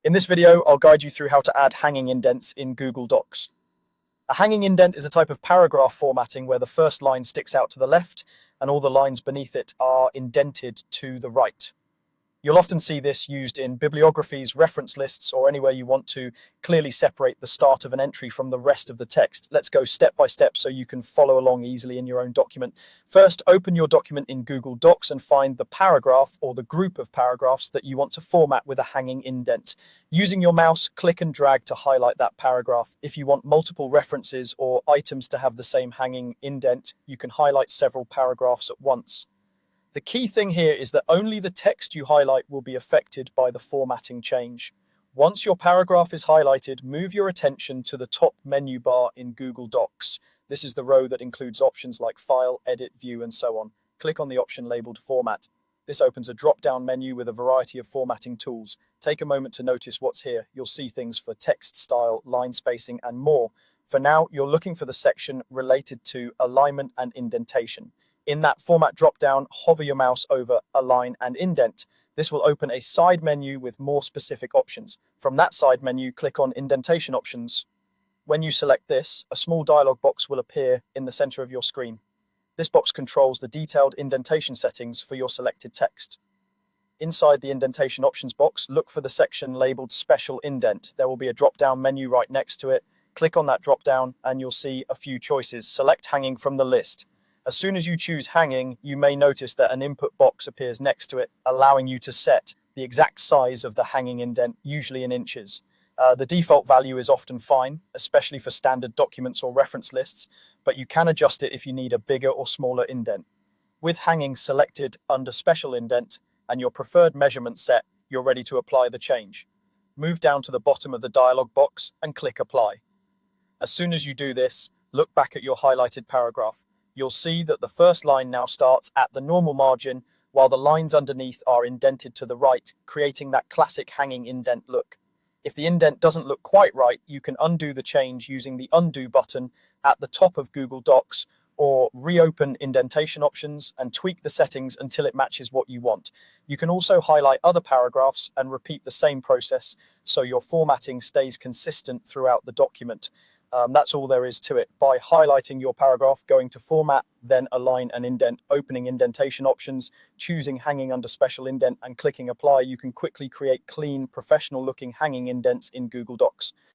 In this video, I'll guide you through how to add hanging indents in Google Docs. A hanging indent is a type of paragraph formatting where the first line sticks out to the left and all the lines beneath it are indented to the right. You'll often see this used in bibliographies, reference lists, or anywhere you want to clearly separate the start of an entry from the rest of the text. Let's go step by step so you can follow along easily in your own document. First, open your document in Google Docs and find the paragraph or the group of paragraphs that you want to format with a hanging indent. Using your mouse, click and drag to highlight that paragraph. If you want multiple references or items to have the same hanging indent, you can highlight several paragraphs at once. The key thing here is that only the text you highlight will be affected by the formatting change. Once your paragraph is highlighted, move your attention to the top menu bar in Google Docs. This is the row that includes options like File, Edit, View, and so on. Click on the option labeled Format. This opens a drop-down menu with a variety of formatting tools. Take a moment to notice what's here. You'll see things for text style, line spacing, and more. For now, you're looking for the section related to alignment and indentation. In that format drop-down, hover your mouse over Align and Indent. This will open a side menu with more specific options. From that side menu, click on Indentation Options. When you select this, a small dialog box will appear in the center of your screen. This box controls the detailed indentation settings for your selected text. Inside the Indentation Options box, look for the section labeled Special Indent. There will be a drop-down menu right next to it. Click on that drop-down and you'll see a few choices. Select Hanging from the list. As soon as you choose hanging, you may notice that an input box appears next to it, allowing you to set the exact size of the hanging indent, usually in inches. The default value is often fine, especially for standard documents or reference lists, but you can adjust it if you need a bigger or smaller indent. With hanging selected under Special Indent and your preferred measurement set, you're ready to apply the change. Move down to the bottom of the dialog box and click Apply. As soon as you do this, look back at your highlighted paragraph. You'll see that the first line now starts at the normal margin, while the lines underneath are indented to the right, creating that classic hanging indent look. If the indent doesn't look quite right, you can undo the change using the Undo button at the top of Google Docs, or reopen Indentation Options and tweak the settings until it matches what you want. You can also highlight other paragraphs and repeat the same process so your formatting stays consistent throughout the document. That's all there is to it. By highlighting your paragraph, going to Format, then Align and Indent, opening Indentation Options, choosing Hanging under Special Indent, and clicking Apply, you can quickly create clean, professional-looking hanging indents in Google Docs.